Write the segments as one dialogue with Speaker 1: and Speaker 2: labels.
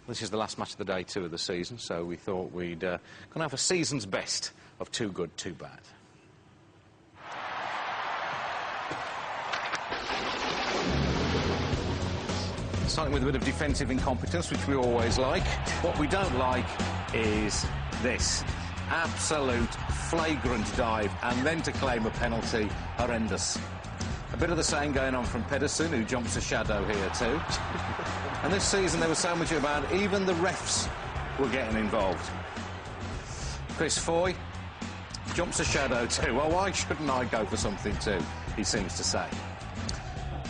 Speaker 1: This is the last match of the day 2 of the season, so we thought we'd gonna have a season's best of Too Good, Too Bad. Starting with a bit of defensive incompetence, which we always like. What we don't like is this. Absolute flagrant dive, and then to claim a penalty, horrendous. A bit of the same going on from Pedersen, who jumps a shadow here too. And this season there was so much about even the refs were getting involved. Chris Foy jumps a shadow too. Well, why shouldn't I go for something too, he seems to say.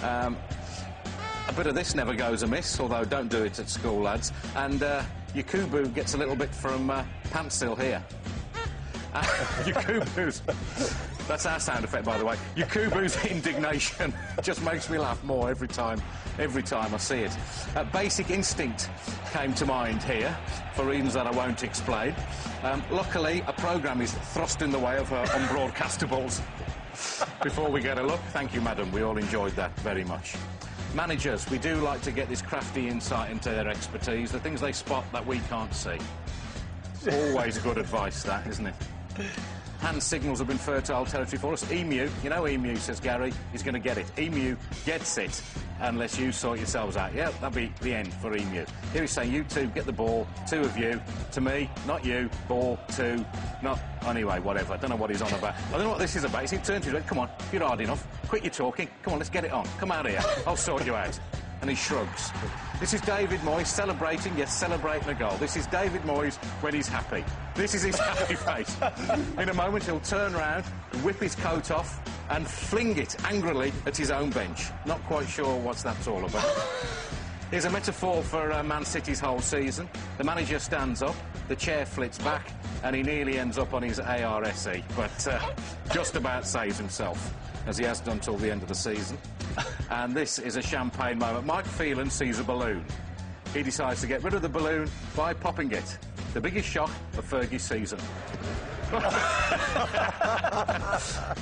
Speaker 1: A bit of this never goes amiss, although don't do it at school, lads. And Yakubu gets a little bit from Pantsil here. Yakubu's... That's our sound effect, by the way. Yakubu's indignation just makes me laugh more every time I see it. Basic Instinct came to mind here, for reasons that I won't explain. Luckily, a programme is thrust in the way of her unbroadcastables. Before we get a look, thank you, madam. We all enjoyed that very much. Managers, we do like to get this crafty insight into their expertise, the things they spot that we can't see. Always good advice, that, isn't it? Hand signals have been fertile territory for us. Emu, you know Emu, says Gary, he's going to get it. Emu gets it unless you sort yourselves out. Yeah, that'll be the end for Emu. Here he's saying, you two, get the ball, 2 of you. To me, not you, ball, 2, not... Anyway, whatever, I don't know what he's on about. I don't know what this is about. He turns to you, come on, you're hard enough. Quit your talking. Come on, let's get it on. Come out here, I'll sort you out. And he shrugs. This is David Moyes celebrating, yes, celebrating a goal. This is David Moyes when he's happy. This is his happy face. In a moment, he'll turn round, whip his coat off, and fling it angrily at his own bench. Not quite sure what that's all about. Here's a metaphor for Man City's whole season. The manager stands up, the chair flits back, and he nearly ends up on his ARSE, but just about saves himself, as he has done till the end of the season. And this is a champagne moment. Mike Phelan sees a balloon. He decides to get rid of the balloon by popping it. The biggest shock of Fergie's season.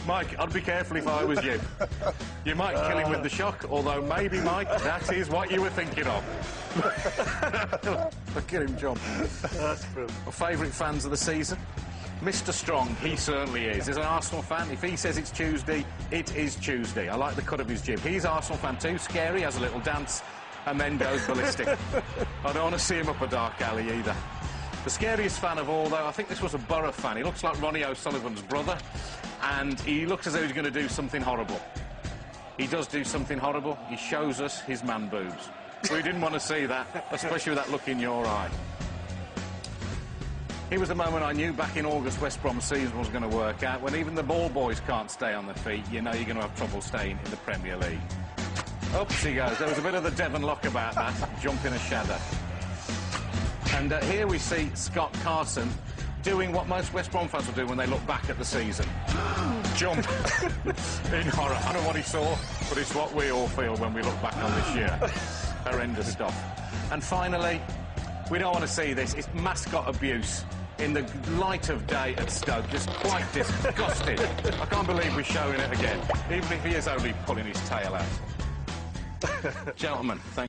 Speaker 1: Mike, I'd be careful if I was you. You might kill him with the shock, although maybe, Mike, that is what you were thinking of. Look at him, John. That's brilliant. My favourite fans of the season? Mr. Strong, he certainly is. As an Arsenal fan, if he says it's Tuesday, it is Tuesday. I like the cut of his jib. He's Arsenal fan too. Scary, has a little dance, and then goes ballistic. I don't want to see him up a dark alley either. The scariest fan of all, though, I think this was a Borough fan. He looks like Ronnie O'Sullivan's brother, and he looks as though he's going to do something horrible. He does do something horrible. He shows us his man boobs. We didn't want to see that, especially with that look in your eye. Here was the moment I knew back in August West Brom's season was going to work out. When even the ball boys can't stay on their feet, you know you're going to have trouble staying in the Premier League. Up she goes. There was a bit of the Devon lock about that, jumping a shadow. And here we see Scott Carson doing what most West Brom fans will do when they look back at the season. Jump in horror. I don't know what he saw, but it's what we all feel when we look back on this year. Horrendous stuff. And finally, we don't want to see this. It's mascot abuse in the light of day at Stoke. Just quite disgusting. I can't believe we're showing it again, even if he is only pulling his tail out. Gentlemen, thank you.